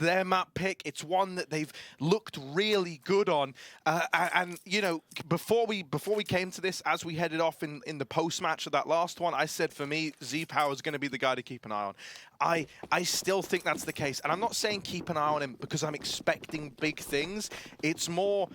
their map pick. It's one that they've looked really good on. And you know, before we came to this, as we headed off in the post match of that last one, I said for me, Z-Power is going to be the guy to keep an eye on. I still think that's the case, and I'm not saying keep an eye on him because I'm expecting big things. It's more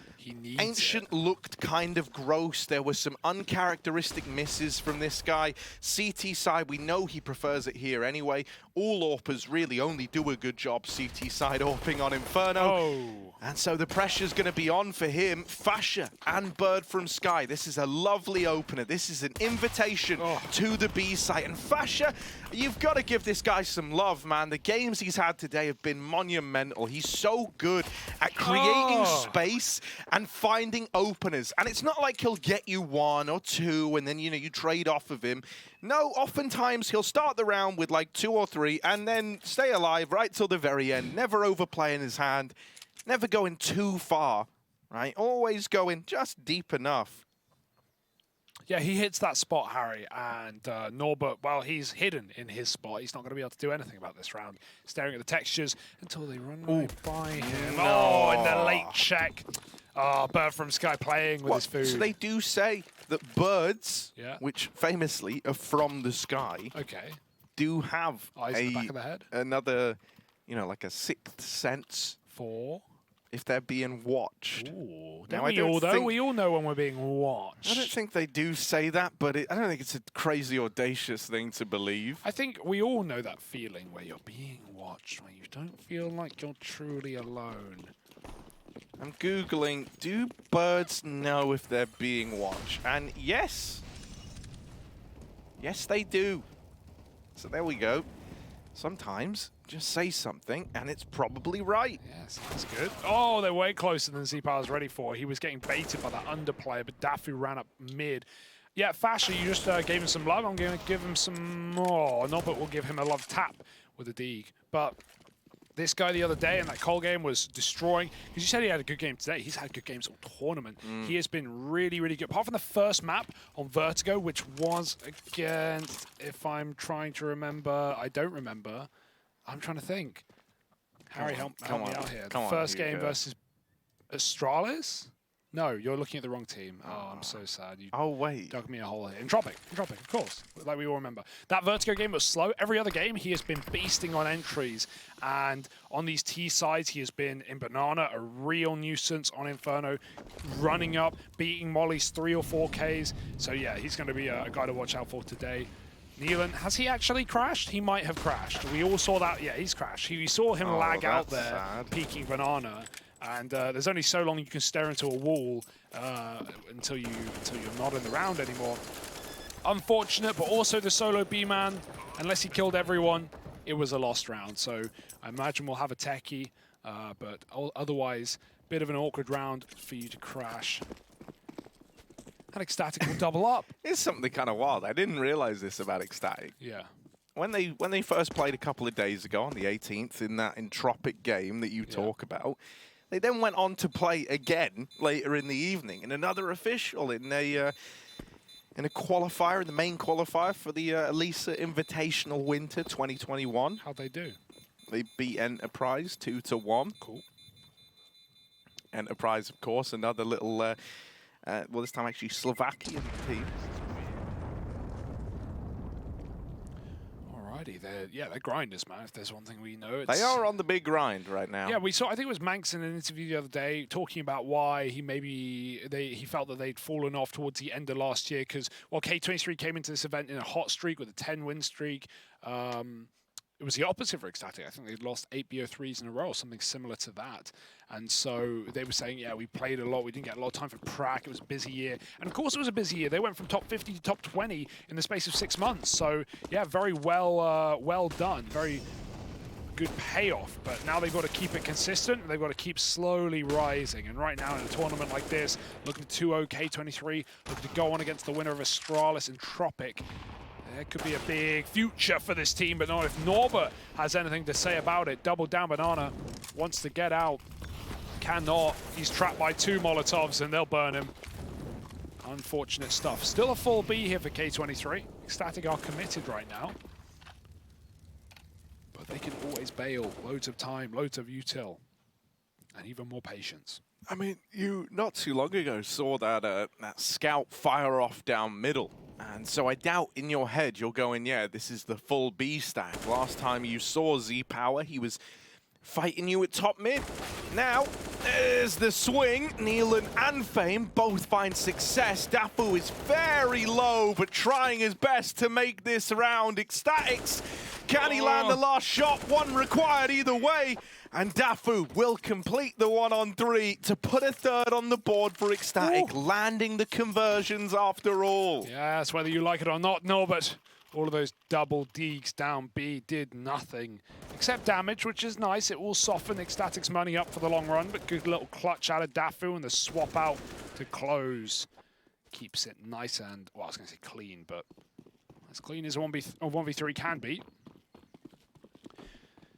Ancient looked kind of gross. There were some uncharacteristic misses from this guy. CT side, we know he prefers it here anyway. All AWPers really only do a good job CT side AWPing on Inferno. Oh. And so the pressure's going to be on for him. Fasha and Bird from Sky. This is a lovely opener. This is an invitation to the B site. And Fasha, you've got to give this guy some love, man. The games he's had today have been monumental. He's so good at creating space and finding openers. And it's not like he'll get you one or two and then, you know, you trade off of him. No, oftentimes he'll start the round with like 2 or 3 and then stay alive right till the very end. Never overplaying his hand. Never going too far, right? Always going just deep enough. Yeah, he hits that spot, Harry, and Norbert, well, he's hidden in his spot. He's not going to be able to do anything about this round. Staring at the textures until they run right by him. No. Oh, and the late check. Oh, Bird from Sky playing with his food. So they do say that birds, which famously are from the sky, do have eyes in the back of the head. Another, you know, like a sixth sense for if they're being watched. Ooh, don't we all though? We all know when we're being watched. I don't think they do say that, but I don't think it's a crazy audacious thing to believe. I think we all know that feeling where you're being watched, where you don't feel like you're truly alone. I'm Googling, do birds know if they're being watched? And yes. Yes, they do. So there we go. Sometimes just say something and it's probably right. Yes, that's good. Oh, they're way closer than Z-Power was ready for. He was getting baited by that underplayer, but Daffy ran up mid. Yeah, Fasher, you just gave him some love. I'm going to give him some more. Norbert will give him a love tap with a Deeg. But this guy the other day in that Cole game was destroying. Because you said he had a good game today. He's had good games all tournament. He has been really, really good. Apart from the first map on Vertigo, which was against, if I'm trying to remember, I don't remember. I'm trying to think. Harry, help me out here. The first game versus Astralis? No, you're looking at the wrong team. Oh, I'm so sad. You dug me a hole here. Entropic, of course, like we all remember. That Vertigo game was slow. Every other game, he has been beasting on entries. And on these T sides, he has been in Banana, a real nuisance on Inferno, running up, beating Molly's 3 or 4 Ks. So yeah, he's going to be a guy to watch out for today. Nealon, has he actually crashed? He might have crashed. We all saw that. Yeah, he's crashed. We saw him lag out there, peeking Banana. And there's only so long you can stare into a wall until you're not in the round anymore. Unfortunate, but also the solo B-man, unless he killed everyone, it was a lost round. So I imagine we'll have a techie, but otherwise, bit of an awkward round for you to crash. And Ecstatic will double up. It's something kind of wild. I didn't realize this about Ecstatic. Yeah. When they first played a couple of days ago on the 18th in that Entropic game that you talk about, they then went on to play again later in the evening in another official in a qualifier, in the main qualifier for the Elisa Invitational Winter 2021. How'd they do? They beat Enterprise 2-1. Cool. Enterprise, of course, another little, well, this time actually Slovakian team. They're grinders, man. If there's one thing we know, they are on the big grind right now. Yeah, we saw. I think it was Manx in an interview the other day talking about why he felt that they'd fallen off towards the end of last year because K23 came into this event in a hot streak with a 10-win streak. It was the opposite for Ecstatic. I think they'd lost 8 BO3s in a row, something similar to that. And so they were saying, yeah, we played a lot. We didn't get a lot of time for prac. It was a busy year. And of course it was a busy year. They went from top 50 to top 20 in the space of 6 months. So yeah, very well done. Very good payoff. But now they've got to keep it consistent. They've got to keep slowly rising. And right now in a tournament like this, looking to 2-0 K23, looking to go on against the winner of Astralis and Tropic. There could be a big future for this team, but not if Norbert has anything to say about it. Double down Banana, wants to get out, cannot. He's trapped by 2 Molotovs and they'll burn him. Unfortunate stuff. Still a full B here for K23. Ecstatic are committed right now. But but they can always bail. Loads of time, loads of util, and even more patience. I mean, you not too long ago saw that that scout fire off down middle. And so I doubt in your head you're going, yeah, this is the full B stack. Last time you saw Z-Power, he was fighting you at top mid. Now, there's the swing. Neelan and Fame both find success. Dafu is very low, but trying his best to make this round. Ecstatics, can he land the last shot? One required either way. And Dafu will complete the 1-on-3 to put a third on the board for Ecstatic, landing the conversions after all. Yes, whether you like it or not, Norbert. All of those double deeks down B did nothing except damage, which is nice. It will soften Ecstatic's money up for the long run, but good little clutch out of Dafu and the swap out to close. Keeps it nice and, well, I was going to say clean, but as clean as a 1v3 can be.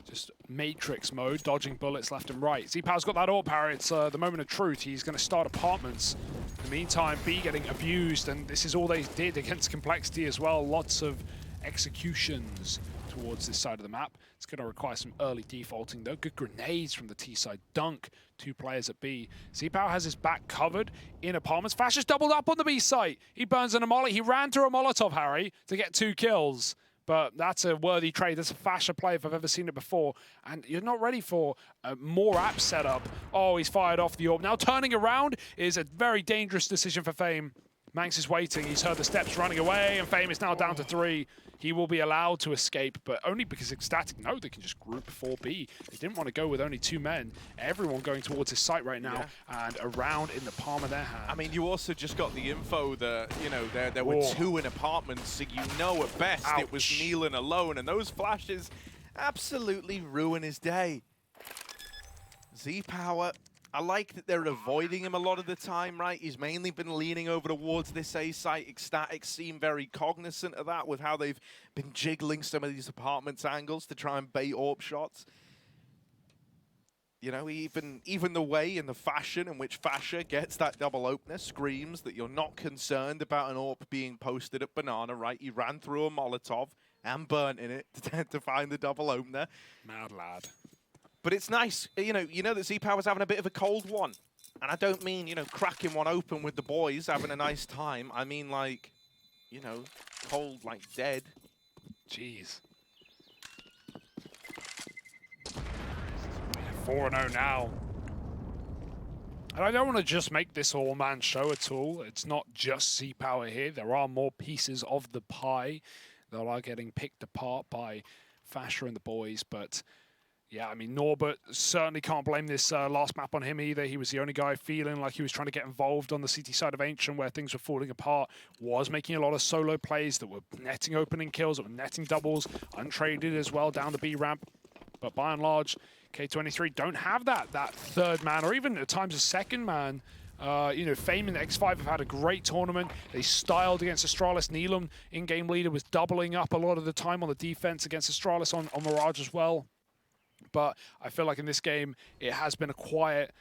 Just Matrix mode, dodging bullets left and right. Z-Power's got that AWP power. It's the moment of truth. He's going to start apartments. In the meantime, B getting abused, and this is all they did against Complexity as well. Lots of executions towards this side of the map. It's going to require some early defaulting, though. Good grenades from the T side. Dunk, 2 players at B. Z-Power has his back covered in apartments. Fash is doubled up on the B site. He burns in a molly. He ran through a Molotov, Harry, to get 2 kills. But that's a worthy trade. That's a Fasher play if I've ever seen it before. And you're not ready for a more app setup. Oh, he's fired off the AWP. Now turning around is a very dangerous decision for Fame. Manx is waiting. He's heard the steps running away, and Fame is now down to 3. He will be allowed to escape, but only because Ecstatic know they can just group 4B. They didn't want to go with only 2 men. Everyone going towards his site right now, and around in the palm of their hand. I mean, you also just got the info that, you know, there were 2 in apartments, so you know at best it was Neelan alone, and those flashes absolutely ruin his day. Z-Power, I like that they're avoiding him a lot of the time, right? He's mainly been leaning over towards this A site. Ecstatic seem very cognizant of that with how they've been jiggling some of these apartments angles to try and bait AWP shots. You know, even the way and the fashion in which Fasher gets that double opener screams that you're not concerned about an AWP being posted at Banana, right? He ran through a Molotov and burnt in it to find the double opener. Mad lad. But it's nice, you know that Z-Power's having a bit of a cold one. And I don't mean, you know, cracking one open with the boys, having a nice time. I mean, like, you know, cold, like dead. Jeez. 4-0 now. And I don't want to just make this all-man show at all. It's not just Z-Power here. There are more pieces of the pie that are getting picked apart by Fasher and the boys, but... yeah, I mean, Norbert certainly can't blame this last map on him either. He was the only guy feeling like he was trying to get involved on the CT side of Ancient where things were falling apart, was making a lot of solo plays that were netting opening kills, that were netting doubles, untraded as well down the B ramp. But by and large, K23 don't have that third man, or even at times a second man. You know, Fame and X5 have had a great tournament. They styled against Astralis. Neelam, in-game leader, was doubling up a lot of the time on the defense against Astralis on Mirage as well. But I feel like in this game, it has been a quiet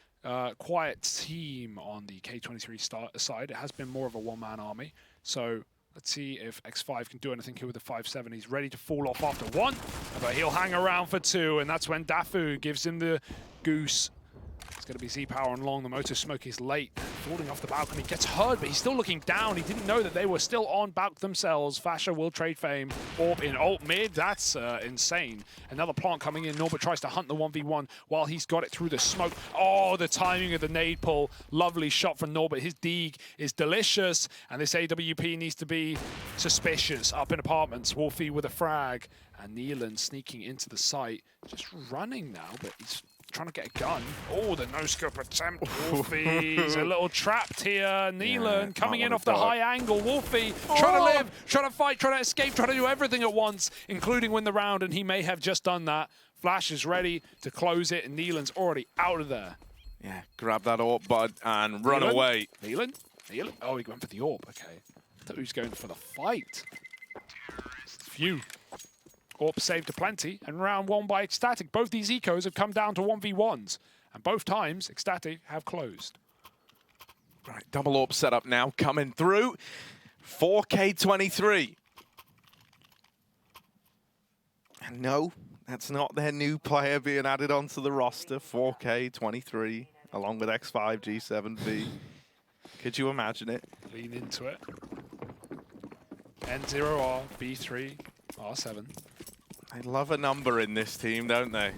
team on the K23 side. It has been more of a one-man army. So let's see if X5 can do anything here with the 5-7. He's ready to fall off after 1, but he'll hang around for 2, and that's when Dafu gives him the goose. It's going to be Z-Power on long. The motor smoke is late, falling off the balcony. Gets hurt, but he's still looking down. He didn't know that they were still on balc themselves. Fasher will trade Fame. AWP in ult mid. That's insane. Another plant coming in. Norbert tries to hunt the 1v1 while he's got it through the smoke. Oh, the timing of the nade pull. Lovely shot from Norbert. His deeg is delicious, and this AWP needs to be suspicious. Up in apartments, Wolfie with a frag, and Neelan sneaking into the site. Just running now, but he's trying to get a gun. Oh, the no-scope attempt. Wolfie's a little trapped here. Neelan coming in off the high angle. Wolfie trying to live, trying to fight, trying to escape, trying to do everything at once, including win the round, and he may have just done that. Flash is ready to close it, and Neelan's already out of there. Yeah, grab that AWP, bud, and run away. Neelan? Oh, he went for the AWP, okay. I thought he was going for the fight. Phew. AWP saved aplenty, and round 1 by Ecstatic. Both these ecos have come down to 1v1s, and both times Ecstatic have closed. Right, double AWP setup now coming through. 4K23. And no, That's not their new player being added onto the roster. 4K23, along with X5, G7B. Could you imagine it? Lean into it. N0R, B3, R7. They love a number in this team, don't they?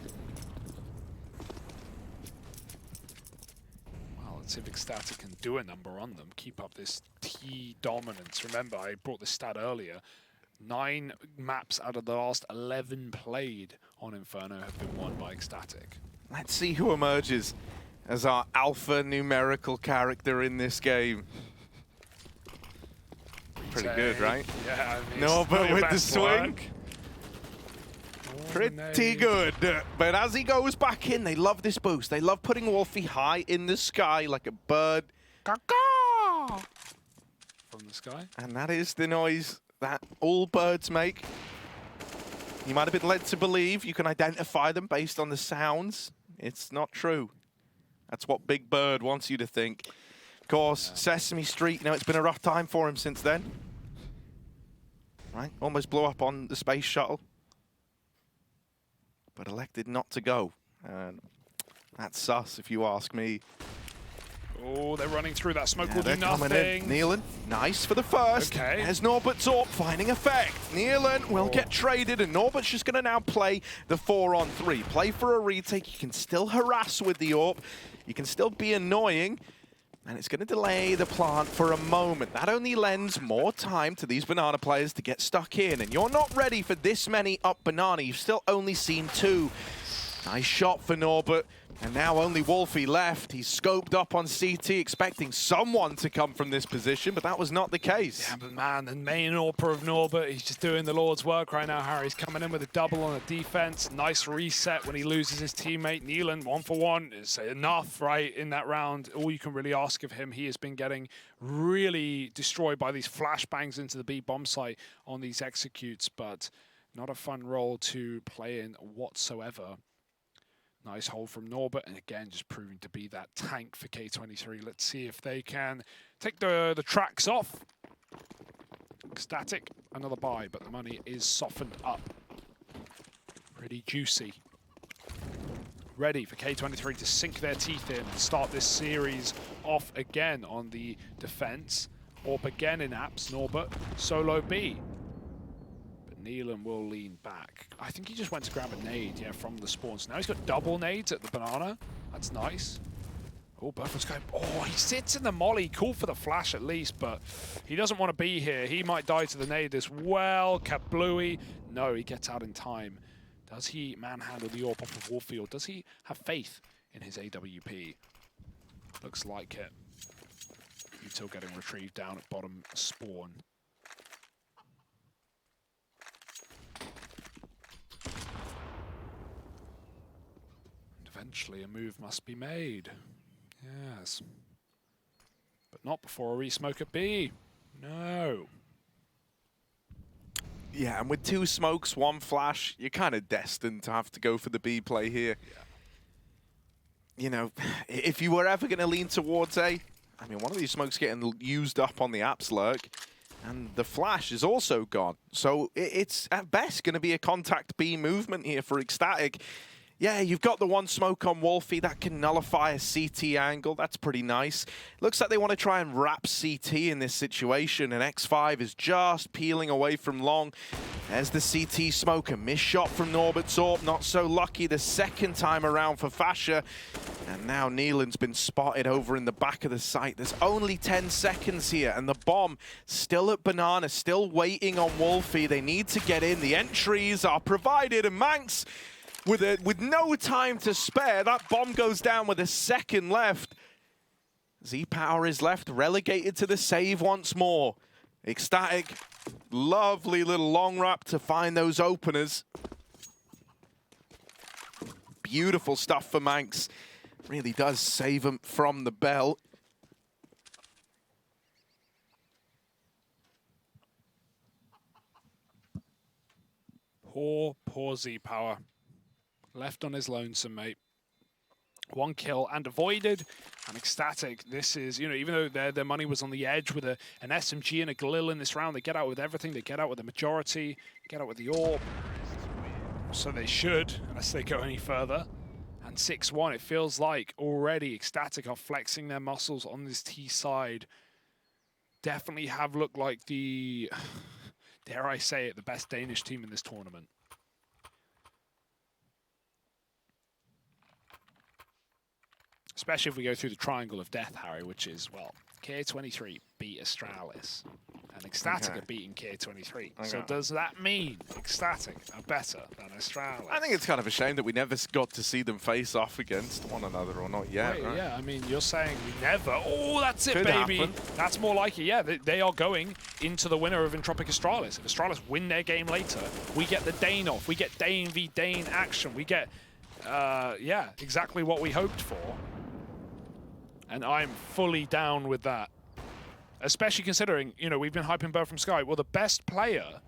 Well, let's see if Ecstatic can do a number on them. Keep up this T dominance. Remember, I brought this stat earlier. 9 maps out of the last 11 played on Inferno have been won by Ecstatic. Let's see who emerges as our alpha numerical character in this game. Pretty good, right? Yeah, I mean, No, but with the swing. Work. Pretty good. But as he goes back in, they love this boost. They love putting Wolfie high in the sky like a bird. Caw-caw! From the sky. And that is the noise that all birds make. You might have been led to believe you can identify them based on the sounds. It's not true. That's what Big Bird wants you to think. Of course, Sesame Street, it's been a rough time for him since then. Right, almost blew up on the space shuttle. But elected not to go. And that's sus, if you ask me. Oh, they're running through that smoke. Will They're do coming in. nothing. Nealon, nice for the first. Okay. There's Norbert's AWP finding effect. Nealon will get traded, and Norbert's just going to now play the 4-on-3. Play for a retake. You can still harass with the AWP. You can still be annoying. And it's going to delay the plant for a moment. That only lends more time to these Banana players to get stuck in. And you're not ready for this many up Banana. You've still only seen 2. Nice shot for Norbert. And now only Wolfie left. He's scoped up on CT, expecting someone to come from this position, but that was not the case. Yeah, but man, the main AWPer of Norbert, he's just doing the Lord's work right now, Harry. He's coming in with a double on the defense. Nice reset when he loses his teammate. Nealon, 1-for-1 is enough, right, in that round. All you can really ask of him, he has been getting really destroyed by these flashbangs into the B bomb site on these executes, but not a fun role to play in whatsoever. Nice hold from Norbert, and again, just proving to be that tank for K23. Let's see if they can take the tracks off. Ecstatic, another buy, but the money is softened up. Pretty juicy. Ready for K23 to sink their teeth in and start this series off again on the defense. Orp again in apps, Norbert, solo B. Nealon will lean back. I think he just went to grab a nade, from the spawns. Now he's got double nades at the Banana. That's nice. Oh, Burford's going... Oh, he sits in the molly. Cool for the flash at least, but he doesn't want to be here. He might die to the nade as well. Kablooey. No, he gets out in time. Does he manhandle the AWP off of Wolfie, or does he have faith in his AWP? Looks like it. Until getting retrieved down at bottom spawn. Eventually a move must be made. Yes. But not before a resmoke at B. No. Yeah, and with 2 smokes, 1 flash, you're kind of destined to have to go for the B play here. Yeah. If you were ever going to lean towards A, I mean, one of these smokes getting used up on the apps lurk, and the flash is also gone. So it's at best going to be a contact B movement here for Ecstatic. Yeah, you've got the 1 smoke on Wolfie that can nullify a CT angle. That's pretty nice. Looks like they want to try and wrap CT in this situation, and X5 is just peeling away from long. There's the CT smoke, a missed shot from Norbert's AWP. Not so lucky the second time around for Fasher. And now Nealon's been spotted over in the back of the site. There's only 10 seconds here, and the bomb still at Banana, still waiting on Wolfie. They need to get in. The entries are provided, and Manx, with no time to spare, that bomb goes down with a second left. Z-Power is left, relegated to the save once more. Ecstatic, lovely little long wrap to find those openers. Beautiful stuff for Manx. Really does save him from the bell. Poor Z-Power. Left on his lonesome, mate. 1 kill and avoided. And Ecstatic, this is, even though their money was on the edge with an SMG and a Galil in this round, they get out with everything. They get out with the majority, get out with the AWP. So they should, unless they go any further. And 6-1, it feels like already Ecstatic are flexing their muscles on this T side. Definitely have looked like the, dare I say it, the best Danish team in this tournament. Especially if we go through the triangle of death, Harry, which is, well, K23 beat Astralis, and Ecstatic are beating K23. Okay. So does that mean Ecstatic are better than Astralis? I think it's kind of a shame that we never got to see them face off against one another, or not yet. Wait, right? Yeah, I mean, you're saying we never. Oh, that's it, Could baby. happen. That's more like it. Yeah, they are going into the winner of Entropic Astralis. If Astralis win their game later, we get the Dane off. We get Dane v Dane action. We get, yeah, exactly what we hoped for. And I'm fully down with that. Especially considering, you know, we've been hyping Bird from Sky. Well, the best player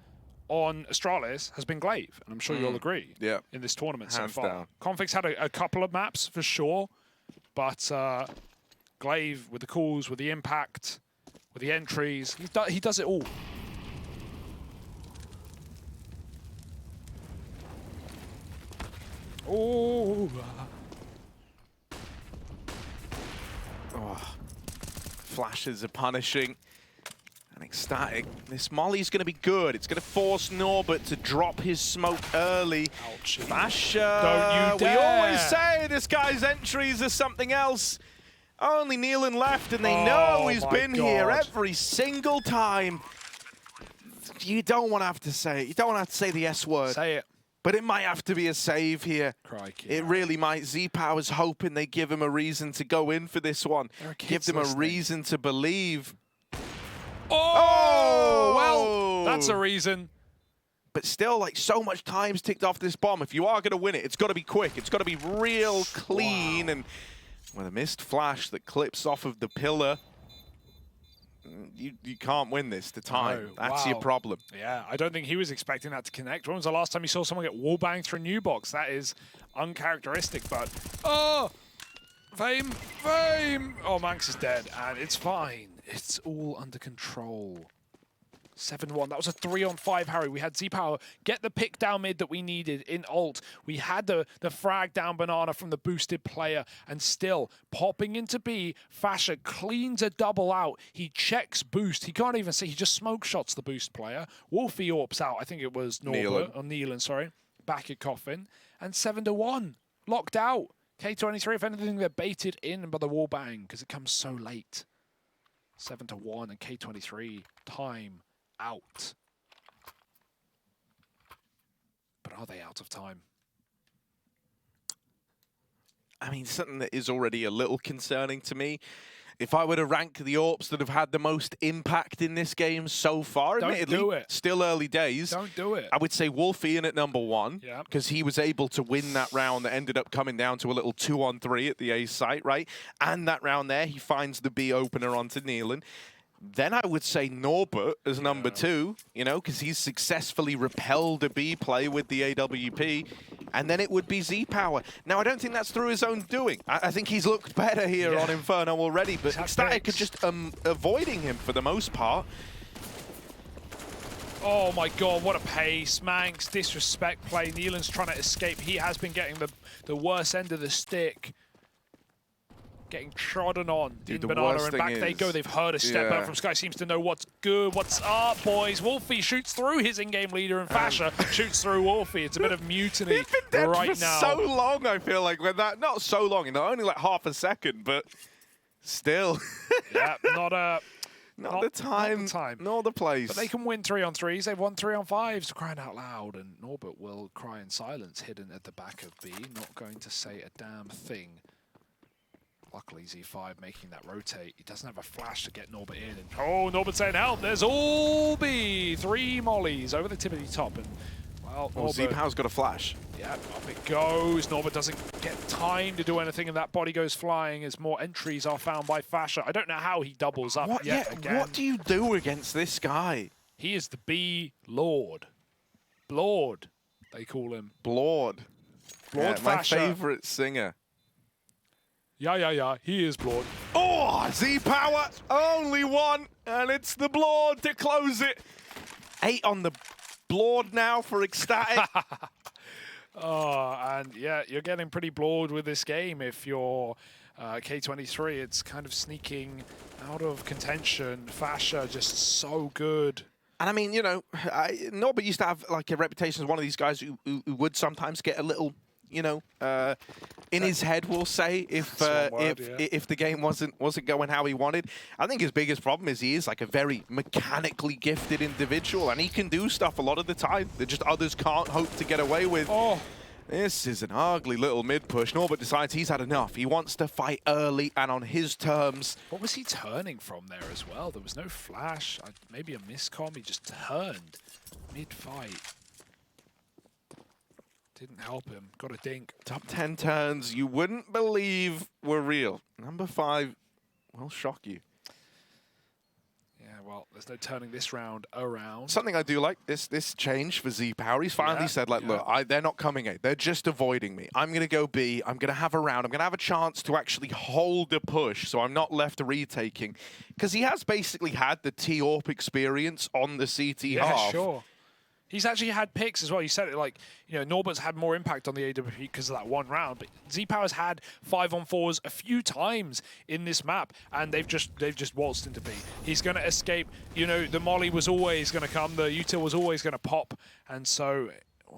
on Astralis has been Glaive, and I'm sure you'll agree in this tournament Hands so far. down. Conflict's had a couple of maps for sure, but Glaive with the calls, with the impact, with the entries, he does it all. Oh. Oh, flashes are punishing. And Ecstatic, this Molly's going to be good. It's going to force Norbert to drop his smoke early. Ouchie. Fasha, Don't you dare. we always say this guy's entries are something else. Only Nealon left, and they know he's been here every single time. You don't want to have to say it. You don't want to have to say the S word. Say it. But it might have to be a save here. Crikey. It really might. Z-Power's hoping they give him a reason to go in for this one. Give them a reason to believe. Oh, well, that's a reason. But still, like, so much time's ticked off this bomb. If you are going to win it, it's got to be quick. It's got to be real clean. Wow. And with a missed flash that clips off of the pillar, you can't win this to time. No, That's your problem. Yeah, I don't think he was expecting that to connect. When was the last time you saw someone get wallbanged through a new box? That is uncharacteristic, but... Oh! Fame! Fame! Oh, Manx is dead, and it's fine. It's all under control. 7-1. That was a 3-on-5, Harry. We had Z-Power get the pick down mid that we needed in ult. We had the frag down banana from the boosted player, and still popping into B. Fasha cleans a double out. He checks boost. He can't even see. He just smoke shots the boost player. Wolfie AWPs out. I think it was Norbert, or Nealon, sorry. Back at Coffin. And 7-1. Locked out. K23, if anything, they're baited in by the wallbang because it comes so late. 7-1 and K23 time out. But are they out of time? I mean, something that is already a little concerning to me. If I were to rank the AWPs that have had the most impact in this game so far, admittedly, do it. Still early days. Don't do it. I would say Wolfie in at #1, because he was able to win that round that ended up coming down to a little 2-on-3 at the A site, right? And that round there, he finds the B opener onto Nealon. Then I would say Norbert as #2, you know, because he's successfully repelled a B play with the AWP. And then it would be Z-Power. Now, I don't think that's through his own doing. I think he's looked better here on Inferno already, but Ecstatic are just avoiding him for the most part. Oh my god, what a pace. Manx, disrespect play. Nealon's trying to escape. He has been getting the worst end of the stick. Getting trodden on in banana, and back they go. They've heard a step out from Sky. Seems to know what's good, what's up, boys. Wolfie shoots through his in-game leader, and Fasha shoots through Wolfie. It's a bit of mutiny He's been dead right for now. So long, I feel like, when that, not so long, you know, only like half a second, but still. Yeah, not the time, nor the place. But they can win 3-on-3s. They've won 3-on-5s, crying out loud, and Norbert will cry in silence, hidden at the back of B, not going to say a damn thing. Luckily, Z5 making that rotate. He doesn't have a flash to get Norbert in. And, oh, Norbert saying help. There's all B. 3 mollies over the tippity top. And, well, Z-Power's got a flash. Yeah, up it goes. Norbert doesn't get time to do anything, and that body goes flying as more entries are found by Fasha. I don't know how he doubles up yet again. What do you do against this guy? He is the B Lord. Blord, they call him. Blord. Blord my Fasha. favorite singer. Yeah, he is Blord. Oh, Z-Power, only one, and it's the Blord to close it. 8 on the Blord now for Ecstatic. Oh, and yeah, you're getting pretty bored with this game if you're K23. It's kind of sneaking out of contention. Fasha just so good. And I mean, you know, Norbert used to have like a reputation as one of these guys who would sometimes get a little, you know, in his head, we'll say, if the game wasn't going how he wanted. I think his biggest problem is he is like a very mechanically gifted individual, and he can do stuff a lot of the time that just others can't hope to get away with. Oh. This is an ugly little mid-push. Norbert decides he's had enough. He wants to fight early and on his terms. What was he turning from there as well? There was no flash. Maybe a miscom. He just turned mid-fight. Didn't help him. Got a dink. Top 10 turns you wouldn't believe were real. Number 5 will shock you. Yeah, well, there's no turning this round around. Something I do like, this change for Z-Power. He's finally said, like, look, they're not coming A. They're just avoiding me. I'm going to go B. I'm going to have a round. I'm going to have a chance to actually hold a push, so I'm not left retaking. Because he has basically had the T-AWP experience on the CT half. Yeah, sure. He's actually had picks as well. You said it like, you know, Norbert's had more impact on the AWP because of that one round, but Z-Power's had 5-on-4s a few times in this map, and they've just waltzed into B. He's going to escape. You know, the molly was always going to come, the util was always going to pop, and so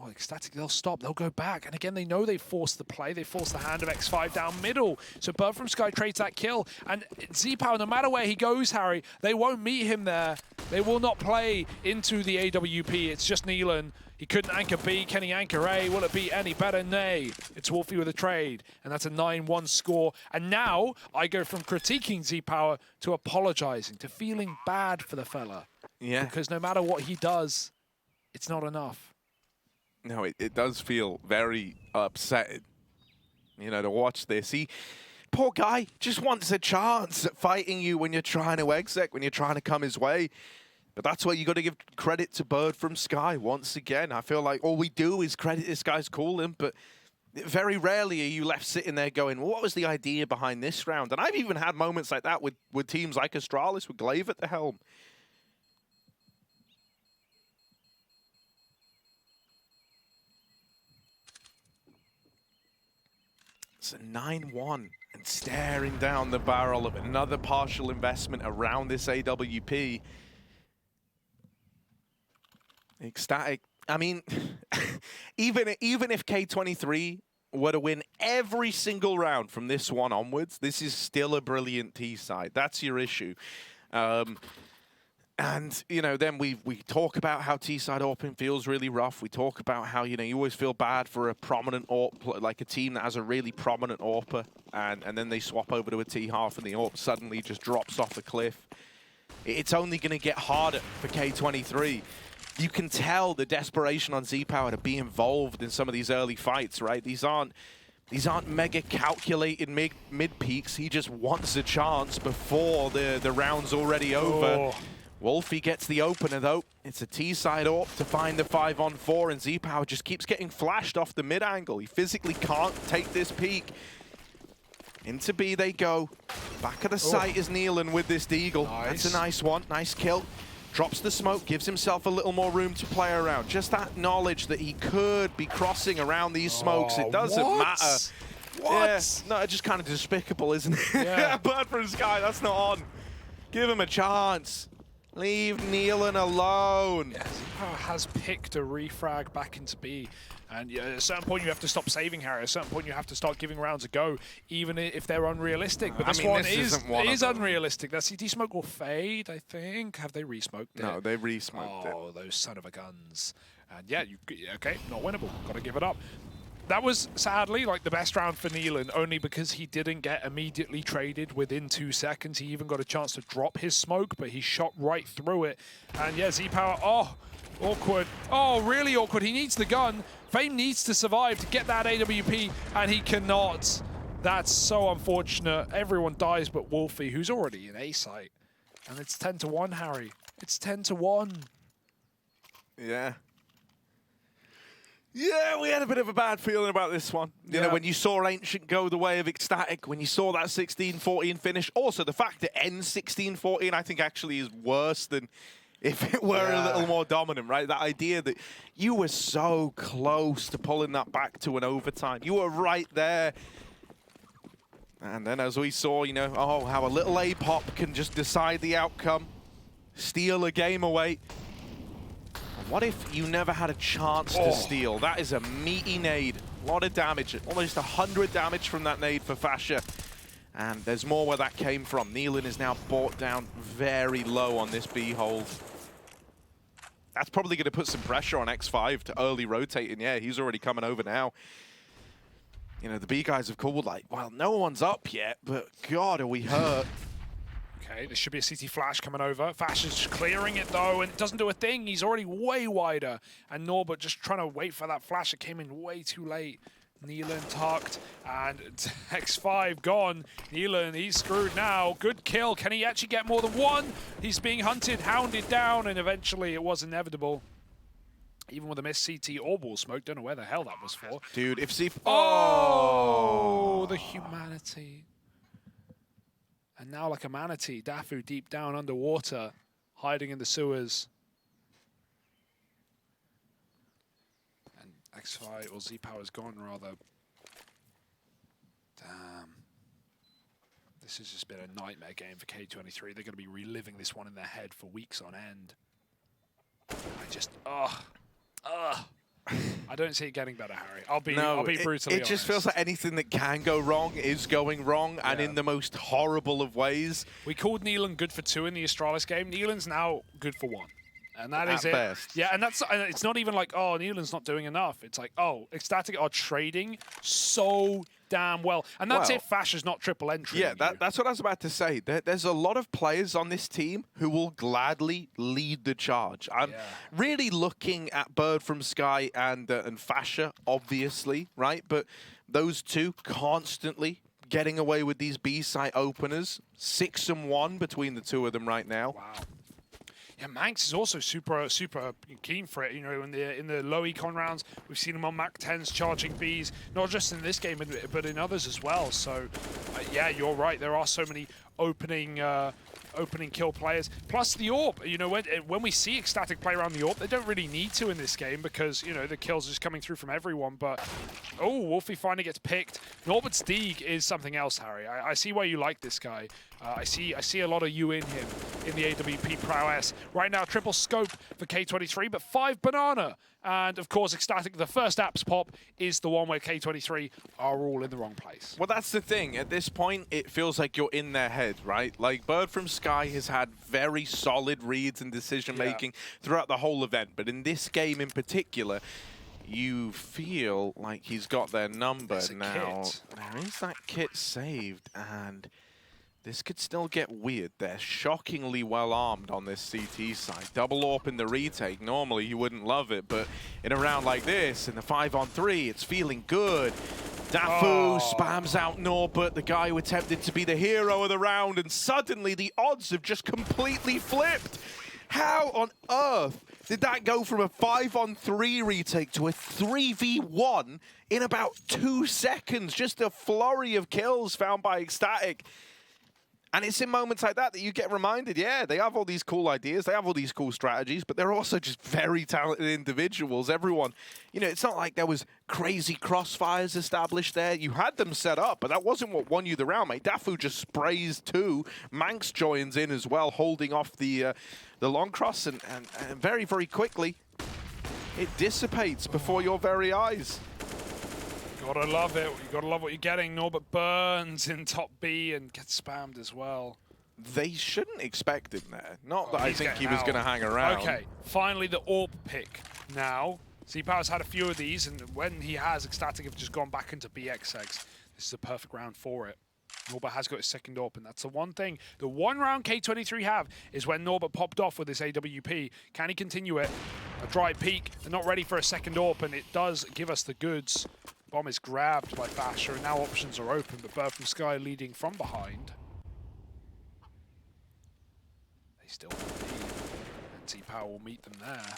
Ecstatic, they'll stop, they'll go back. And again, they know they forced the play, they forced the hand of X5 down middle. So Bird from Sky trades that kill. And Z-Power, no matter where he goes, Harry, they won't meet him there. They will not play into the AWP. It's just Neelan. He couldn't anchor B. Can he anchor A? Will it be any better? Nay. It's Wolfie with a trade. And that's a 9-1 score. And now I go from critiquing Z-Power to apologizing, to feeling bad for the fella. Yeah. Because no matter what he does, it's not enough. No, it does feel very upsetting, you know, to watch this. Poor guy, just wants a chance at fighting you when you're trying to exec, when you're trying to come his way. But that's why you got to give credit to Bird from Sky once again. I feel like all we do is credit this guy's cooling, but very rarely are you left sitting there going, well, what was the idea behind this round? And I've even had moments like that with teams like Astralis, with Glaive at the helm. It's a 9-1 and staring down the barrel of another partial investment around this AWP. Ecstatic. I mean, even if K23 were to win every single round from this one onwards, this is still a brilliant T side. That's your issue. And, you know, then we talk about how T-side AWPing feels really rough. We talk about how, you know, you always feel bad for a prominent AWP, like a team that has a really prominent AWPer, and then they swap over to a T-half and the AWP suddenly just drops off a cliff. It's only going to get harder for K23. You can tell the desperation on Z-Power to be involved in some of these early fights, right? These aren't mega calculated mid peaks. He just wants a chance before the round's already over. Oh. Wolfie gets the opener, though. It's a T-side AWP to find the 5-on-4, and Z-Power just keeps getting flashed off the mid angle. He physically can't take this peak. Into B they go. Back of the site is Neelan with this deagle. Nice. That's a nice one. Nice kill. Drops the smoke, gives himself a little more room to play around. Just that knowledge that he could be crossing around these smokes. It doesn't matter. What? Yeah, no, it's just kind of despicable, isn't it? Yeah. Bird from Sky, that's not on. Give him a chance. Leave Neelan alone. Yeah, Z-Power has picked a refrag back into B. And at a certain point, you have to stop saving Harry. At a certain point, you have to start giving rounds a go, even if they're unrealistic. But this one is unrealistic. That CT smoke will fade, I think. Have they re-smoked it? No, they re-smoked it. Oh, those son of a guns. And yeah, okay, not winnable. Got to give it up. That was, sadly, like the best round for Neelan, only because he didn't get immediately traded within 2 seconds. He even got a chance to drop his smoke, but he shot right through it. And yeah, Z-Power, oh, awkward. Oh, really awkward. He needs the gun. Fame needs to survive to get that AWP, and he cannot. That's so unfortunate. Everyone dies but Wolfie, who's already in A site. And it's 10-1, Harry. It's 10-1. Yeah. Yeah, we had a bit of a bad feeling about this one. You know, when you saw Ancient go the way of Ecstatic, when you saw that 16-14 finish. Also, the fact it ends 16-14, I think actually is worse than if it were a little more dominant, right? That idea that you were so close to pulling that back to an overtime. You were right there. And then as we saw, you know, oh, how a little A-pop can just decide the outcome, steal a game away. What if you never had a chance to steal? That is a meaty nade. A lot of damage, almost 100 damage from that nade for Fasha. And there's more where that came from. Nealon is now brought down very low on this B hold. That's probably going to put some pressure on X5 to early rotate. And yeah, he's already coming over now. You know, the B guys have called like, well, no one's up yet, but God, are we hurt? Okay, there should be a CT flash coming over. Fash is clearing it though, and it doesn't do a thing. He's already way wider. And Norbert just trying to wait for that flash. It came in way too late. Nealon tucked, and X5 gone. Nealon, he's screwed now. Good kill. Can he actually get more than one? He's being hunted, hounded down, and eventually it was inevitable. Even with a missed CT orbital smoke, don't know where the hell that was for. Dude, if C... Oh, the humanity. And now like a manatee, Dafu deep down underwater, hiding in the sewers. And X5, or Z-Power's gone rather. Damn. This has just been a nightmare game for K23. They're going to be reliving this one in their head for weeks on end. I just, I don't see it getting better, Harry. I'll be brutally honest. It just feels like anything that can go wrong is going wrong, and in the most horrible of ways. We called Nealon good for 2 in the Astralis game. Nealon's now good for 1. And that is it. Best. Yeah, and it's not even like, oh, Nealon's not doing enough. It's like, oh, Ecstatic are trading so damn well. And that's if Fash is not triple entry. Yeah, that's what I was about to say. There's a lot of players on this team who will gladly lead the charge. I'm really looking at Bird from Sky and Fasha, obviously, right? But those two constantly getting away with these B-site openers. 6-1 between the two of them right now. Wow. Yeah, Manx is also super keen for it. You know, in the low econ rounds, we've seen him on Mach 10s charging Bs, not just in this game, but in others as well. So, yeah, you're right. There are so many opening kill players. Plus the AWP. You know, when we see Ecstatic play around the AWP, they don't really need to in this game because, you know, the kills are just coming through from everyone. But, oh, Wolfie finally gets picked. Norbert Stieg is something else, Harry. I see why you like this guy. I see a lot of you in him in the AWP prowess. Right now, triple scope for K23, but 5 banana. And, of course, Ecstatic, the first apps pop, is the one where K23 are all in the wrong place. Well, that's the thing. At this point, it feels like you're in their head, right? Like, Bird from Sky has had very solid reads and decision-making throughout the whole event. But in this game in particular, you feel like he's got their number now. There is that kit saved, and this could still get weird. They're shockingly well armed on this CT side. Double AWP in the retake. Normally you wouldn't love it, but in a round like this, in the 5-on-3, it's feeling good. Dafu spams out Norbert, the guy who attempted to be the hero of the round, and suddenly the odds have just completely flipped. How on earth did that go from a 5-on-3 retake to a 3v1 in about 2 seconds? Just a flurry of kills found by Ecstatic. And it's in moments like that you get reminded, yeah, they have all these cool ideas, they have all these cool strategies, but they're also just very talented individuals. Everyone, you know, it's not like there was crazy crossfires established there. You had them set up, but that wasn't what won you the round, mate. Dafu just sprays 2. Manx joins in as well, holding off the long cross, and very, very quickly, it dissipates before your very eyes. Gotta love it. You gotta love what you're getting. Norbert burns in top B and gets spammed as well. They shouldn't expect him there. Not that I think he was going to hang around. Okay, finally the AWP pick. Now, Z-Power's had a few of these, and when he has, Ecstatic have just gone back into BXX. This is a perfect round for it. Norbert has got his second AWP, and that's the one thing. The one round K23 have is when Norbert popped off with this AWP. Can he continue it? A dry peek. They're not ready for a second AWP, and it does give us the goods. Bomb is grabbed by Fasher, and now options are open, but Bird from Sky leading from behind. They still lead, and Z-Power will meet them there.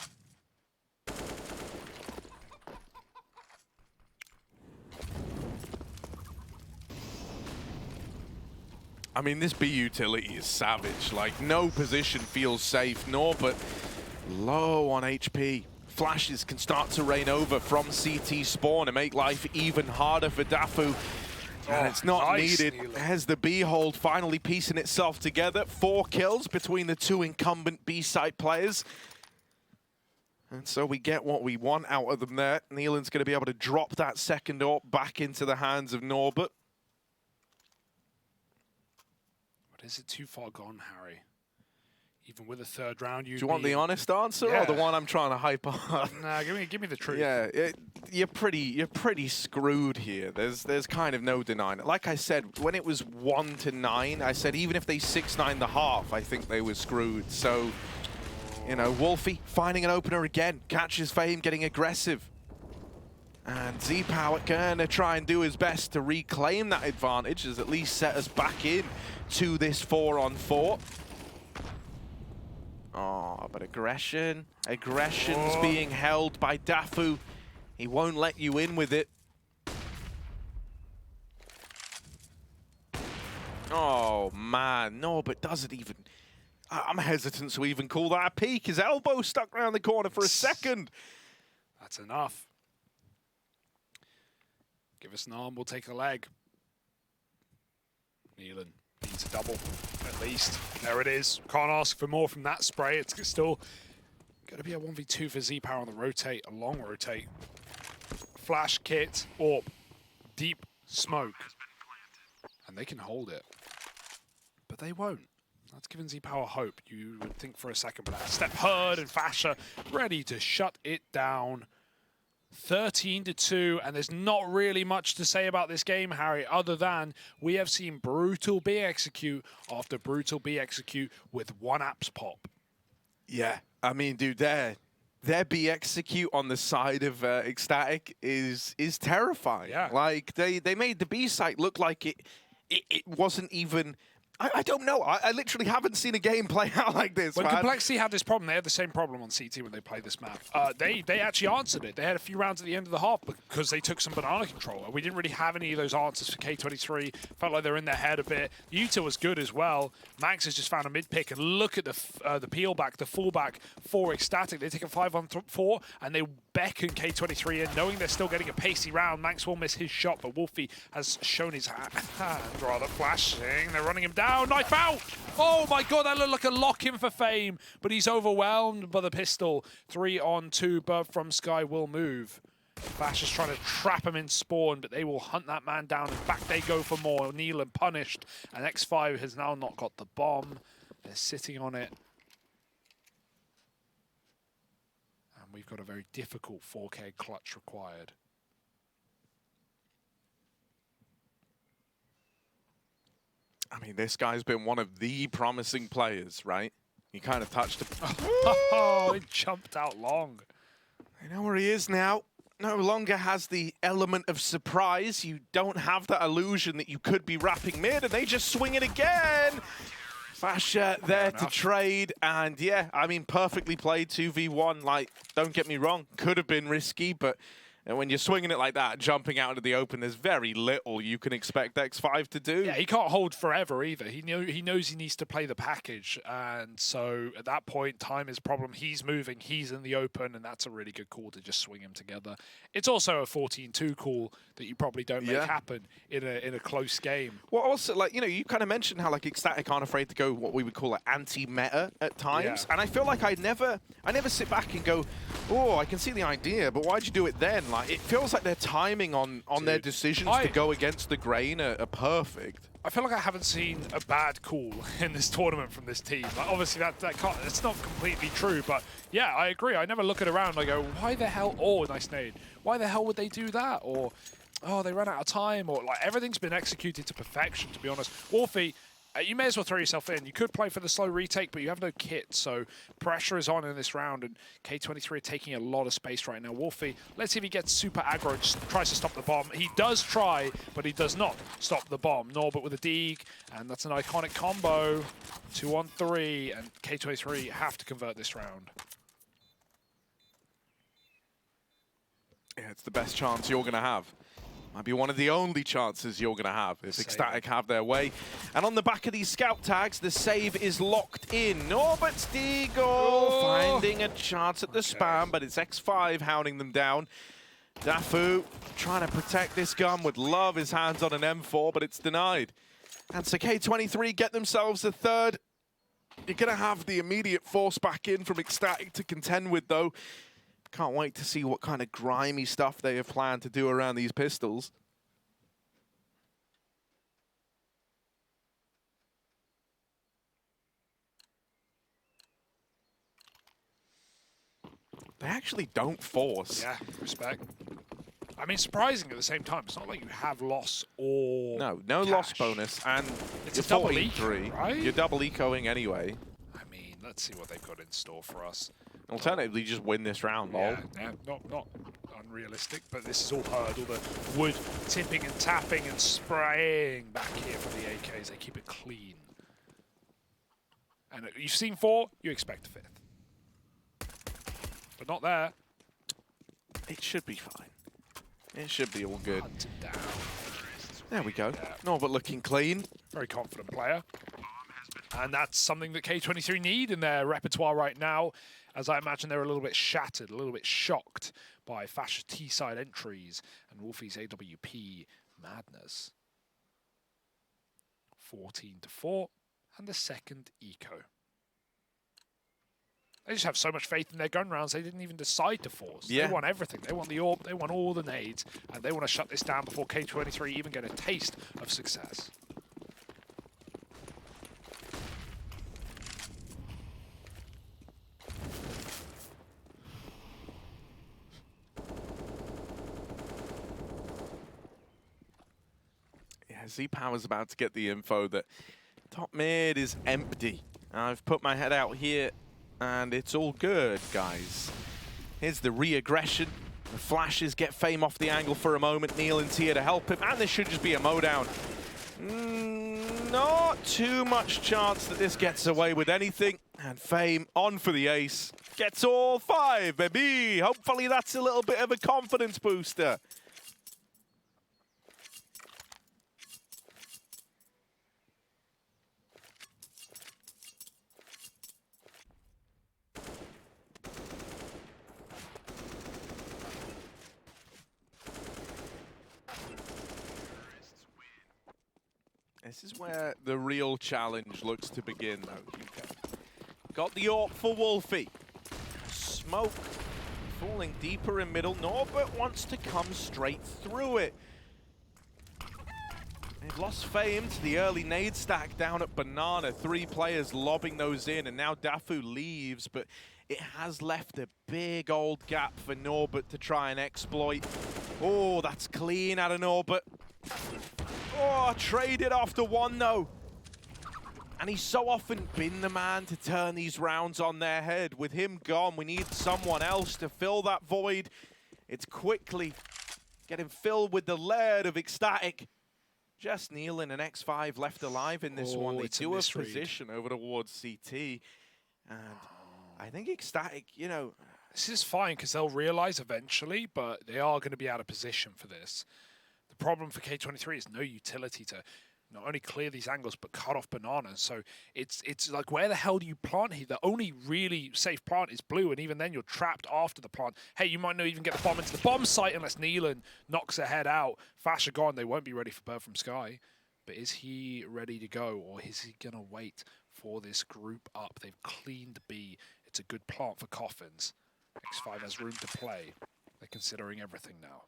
I mean, this B utility is savage. Like, no position feels safe, nor but low on HP. Flashes can start to rain over from CT spawn and make life even harder for Dafu. And it's not nice needed. stealing. There's the B hold finally piecing itself together. 4 kills between the 2 incumbent B side players. And so we get what we want out of them there. Neelan's going to be able to drop that second AWP back into the hands of Norbert. But is it too far gone, Harry? Even with a third round, Do you want the honest answer or the one I'm trying to hype on? Nah, give me the truth. Yeah, you're pretty screwed here. There's kind of no denying it. Like I said, when it was 1-9, I said even if they 6-9 the half, I think they were screwed. So, you know, Wolfie finding an opener again, catches Fame getting aggressive. And Z-Power gonna try and do his best to reclaim that advantage, as at least set us back in to this 4-on-4. Oh, but aggression's being held by Dafu. He won't let you in with it. Oh, man. No, but doesn't even... I'm hesitant to even call that a peek. His elbow stuck around the corner for a second. That's enough. Give us an arm, we'll take a leg. Neelan needs a double, at least. There it is. Can't ask for more from that spray. It's still going to be a 1v2 for Z-Power on the rotate, a long rotate. Flash, kit, AWP, deep smoke. And they can hold it. But they won't. That's given Z-Power hope. You would think for a second, but that step heard and Fasher ready to shut it down. 13-2, and there's not really much to say about this game, Harry, other than we have seen brutal B execute after brutal B execute with one apps pop. Yeah, I mean, dude, their B execute on the side of Ecstatic is terrifying. Yeah. Like they made the B site look like it wasn't even. I don't know. I literally haven't seen a game play out like this. When man. Complexity had this problem, they had the same problem on CT when they played this map. They actually answered it. They had a few rounds at the end of the half because they took some banana control. We didn't really have any of those answers for K23. Felt like they were in their head a bit. Yuta was good as well. Max has just found a mid pick, and look at the peel back, the fallback for Ecstatic. They take a 5-on-4 and they beckon K23 in, knowing they're still getting a pacey round. Max will miss his shot, but Wolfie has shown his hand rather flashing. They're running him down. Knife out! Oh my god, that looked like a lock-in for Fame, but he's overwhelmed by the pistol. 3-on-2, Bird from Sky will move. Flash is trying to trap him in spawn, but they will hunt that man down, and back they go for more. Neelan punished, and X5 has now not got the bomb. They're sitting on it. And we've got a very difficult 4K clutch required. I mean, this guy's been one of the promising players, right? You kind of touched him. Oh, he jumped out long. I know where he is now. No longer has the element of surprise. You don't have that illusion that you could be wrapping mid, and they just swing it again. Fasher there to trade, and yeah, I mean, perfectly played 2v1. Like, don't get me wrong, could have been risky, but when you're swinging it like that, jumping out into the open, there's very little you can expect X5 to do. Yeah, he can't hold forever either. He knows he needs to play the package, and so at that point, time is a problem. He's moving, he's in the open, and that's a really good call to just swing him together. It's also a 14-2 call that you probably don't make happen in a close game. Well, also, like, you know, you kind of mentioned how like Ecstatic aren't afraid to go what we would call an anti-meta at times, and I feel like I never sit back and go, oh, I can see the idea, but why'd you do it then? Like, it feels like their timing on their decisions to go against the grain are perfect. I feel like I haven't seen a bad call in this tournament from this team. Like, obviously, it's not completely true, but yeah, I agree. I never look at around and I go, why the hell? Oh, nice nade. Why the hell would they do that? Or, oh, they ran out of time. Or, like, everything's been executed to perfection, to be honest. Wolfie, you may as well throw yourself in. You could play for the slow retake, but you have no kit, so pressure is on in this round, and K23 are taking a lot of space right now. Wolfie, let's see if he gets super aggro, tries to stop the bomb. He does try, but he does not stop the bomb. Norbert with a Deeg, and that's an iconic combo. 2-on-3, and K23 have to convert this round. Yeah, it's the best chance you're going to have. Might be one of the only chances you're going to have if Ecstatic have their way. And on the back of these scout tags, the save is locked in. Norbert's Deagle finding a chance at the spam, but it's X5 hounding them down. Dafu trying to protect this gun, would love his hands on an M4, but it's denied. And so K23 get themselves a third. You're going to have the immediate force back in from Ecstatic to contend with, though. Can't wait to see what kind of grimy stuff they have planned to do around these pistols. They actually don't force. Yeah, respect. I mean, surprising at the same time. It's not like you have loss or No cash. loss bonus, and It's you're a double 14-3. eco, right? You're double ecoing anyway. I mean, let's see what they've got in store for us. Alternatively, just win this round, lol. Yeah, not unrealistic, but this is all heard. All the wood tipping and tapping and spraying back here for the AKs. They keep it clean. And you've seen 4, you expect a 5th. But not there. It should be fine. It should be all good. Hunted down. There we go. Yeah. Norbert looking clean. Very confident player. And that's something that K23 need in their repertoire right now, as I imagine they're a little bit shattered, a little bit shocked by Fascia T-side entries and Wolfie's AWP madness. 14-4, and the second eco. They just have so much faith in their gun rounds, they didn't even decide to force. Yeah. They want everything. They want the AWP, they want all the nades, and they want to shut this down before K23 even get a taste of success. Yeah, Z-Power's about to get the info that top mid is empty. I've put my head out here, and it's all good, guys. Here's the re-aggression. The flashes get Fame off the angle for a moment. Nealon's here to help him, and this should just be a mowdown. Not too much chance that this gets away with anything. And Fame on for the ace. Gets all 5, baby. Hopefully that's a little bit of a confidence booster. This is where the real challenge looks to begin, though. Got the AWP for Wolfie. Smoke falling deeper in middle. Norbert wants to come straight through it. They've lost Fame to the early nade stack down at Banana. 3 players lobbing those in, and now Dafu leaves, but it has left a big old gap for Norbert to try and exploit. Oh, that's clean out of Norbert. Oh, traded after 1, though. And he's so often been the man to turn these rounds on their head. With him gone, we need someone else to fill that void. It's quickly getting filled with the laird of Ecstatic. Just Nealon and X5 left alive in this one. They do a position over towards CT. And I think Ecstatic, you know... This is fine, because they'll realize eventually, but they are going to be out of position for this. The problem for K23 is no utility to not only clear these angles, but cut off Bananas. So it's like, where the hell do you plant here? The only really safe plant is blue, and even then you're trapped after the plant. Hey, you might not even get the bomb into the bomb site unless Nealon knocks her head out. Fascia gone, they won't be ready for Bird from Sky. But is he ready to go, or is he going to wait for this group up? They've cleaned B. It's a good plant for coffins. X5 has room to play. They're considering everything now.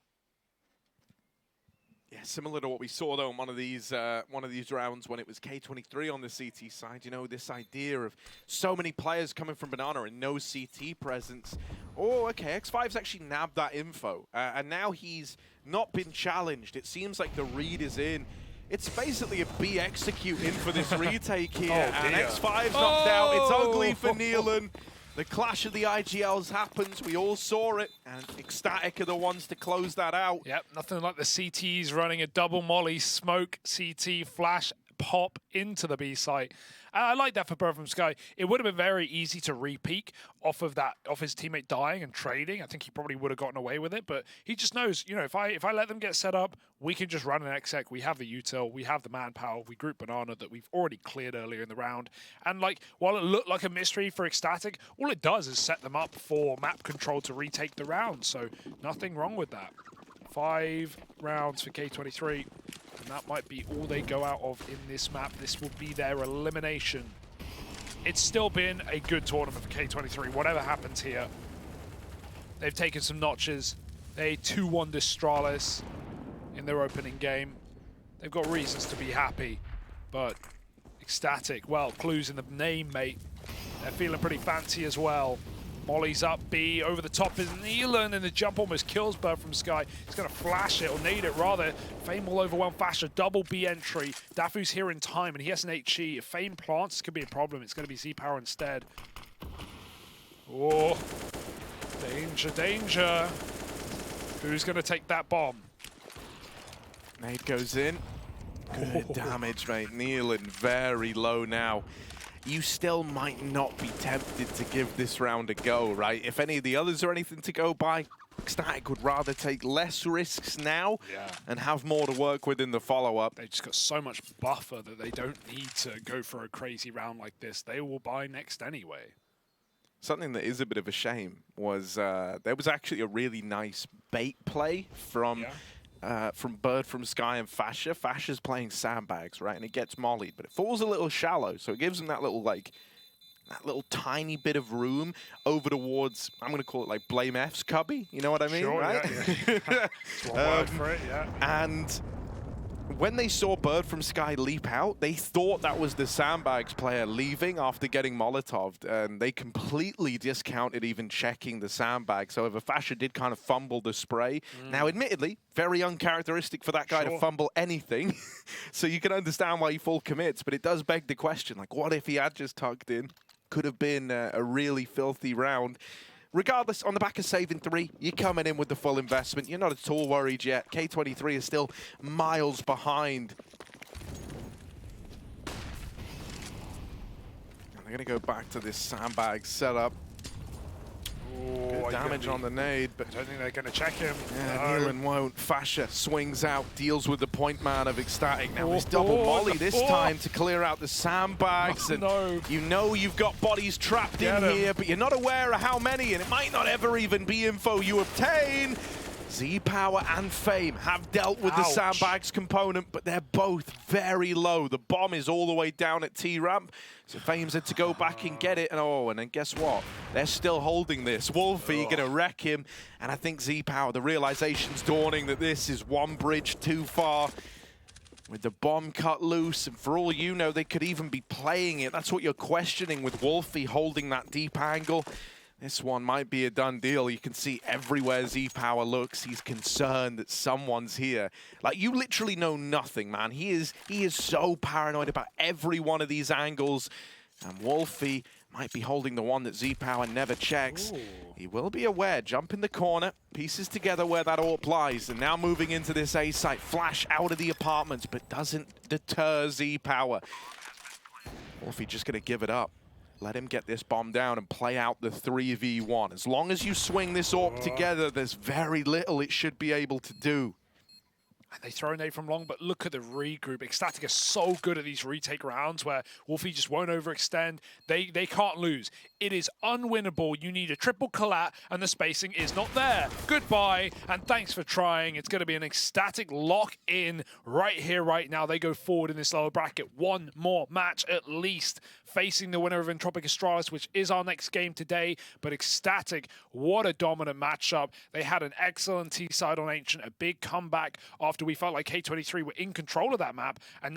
Yeah, similar to what we saw, though, in one of these rounds when it was K23 on the CT side. You know, this idea of so many players coming from Banana and no CT presence. Oh, okay, X5's actually nabbed that info, and now he's not been challenged. It seems like the read is in. It's basically a B execute in for this retake here, and X5's knocked out. It's ugly for Nealon. The clash of the IGLs happens. We all saw it, and Ecstatic are the ones to close that out. Yep, nothing like the CTs running a double molly, smoke, CT, flash, pop into the B site. I like that for Bird from Sky. It would have been very easy to re-peek off of his teammate dying and trading. I think he probably would have gotten away with it, but he just knows, you know, if I let them get set up, we can just run an exec. We have the util, we have the manpower, we group banana that we've already cleared earlier in the round. And like, while it looked like a mystery for Ecstatic, all it does is set them up for map control to retake the round. So nothing wrong with that. 5 rounds for K23. And that might be all they go out of in this map. This will be their elimination. It's still been a good tournament for K23. Whatever happens here, they've taken some notches. They 2-1 Distralis in their opening game. They've got reasons to be happy, but Ecstatic, well, clues in the name, mate. They're feeling pretty fancy as well. Molly's up B, over the top is Nealon, and the jump almost kills Bird from Sky. He's going to flash it, or nade it rather. Fame will overwhelm Fasher, double B entry. Dafu's here in time, and he has an HE. If Fame plants, this could be a problem. It's going to be Z-Power instead. Oh, danger, danger. Who's going to take that bomb? Nade goes in. Good damage, mate. Nealon very low now. You still might not be tempted to give this round a go, right? If any of the others are anything to go by, Ecstatic would rather take less risks now and have more to work with in the follow-up. They've just got so much buffer that they don't need to go for a crazy round like this. They will buy next anyway. Something that is a bit of a shame was there was actually a really nice bait play from Bird from Sky and Fasher. Fasher's playing sandbags, right? And it gets mollied, but it falls a little shallow, so it gives him that little, like, that little tiny bit of room over towards, I'm going to call it, like, Blame F's cubby. You know what I mean, sure, right? Yeah. That's one word for it, yeah. And when they saw Bird from Sky leap out, they thought that was the sandbags player leaving after getting Molotov'd, and they completely discounted even checking the sandbags. However, Fasher did kind of fumble the spray. Now, admittedly, very uncharacteristic for that guy to fumble anything, so you can understand why he full commits, but it does beg the question, like, what if he had just tucked in? Could have been a really filthy round. Regardless, on the back of saving 3, you're coming in with the full investment. You're not at all worried yet. K23 is still miles behind. And they're going to go back to this sandbag setup. Good damage on the nade, but I don't think they're going to check him. Yeah, Nealon won't. Fasher swings out, deals with the point man of Ecstatic. Now he's double molly this time to clear out the sandbags. You know you've got bodies trapped in here, but you're not aware of how many, and it might not ever even be info you obtain. Z-Power and Fame have dealt with the sandbags component, but they're both very low. The bomb is all the way down at T-Ramp, so Fame's had to go back and get it, and then guess what? They're still holding this. Wolfie gonna wreck him, and I think Z-Power, the realization's dawning that this is one bridge too far. With the bomb cut loose, and for all you know, they could even be playing it. That's what you're questioning with Wolfie holding that deep angle. This one might be a done deal. You can see everywhere Z-Power looks, he's concerned that someone's here. Like, you literally know nothing, man. He is so paranoid about every one of these angles. And Wolfie might be holding the one that Z-Power never checks. He will be aware. Jump in the corner, pieces together where that AWP lies. And now moving into this A site. Flash out of the apartments, but doesn't deter Z-Power. Wolfie just going to give it up. Let him get this bomb down and play out the 3v1. As long as you swing this AWP together, there's very little it should be able to do. And they throw a nade from long, but look at the regroup. Ecstatic is so good at these retake rounds where Wolfie just won't overextend. They can't lose. It is unwinnable. You need a triple collat, and the spacing is not there. Goodbye, and thanks for trying. It's going to be an Ecstatic lock-in right here, right now. They go forward in this lower bracket. One more match at least, facing the winner of Entropic Astralis, which is our next game today. But Ecstatic, what a dominant matchup. They had an excellent T-side on Ancient, a big comeback after we felt like K23 were in control of that map. And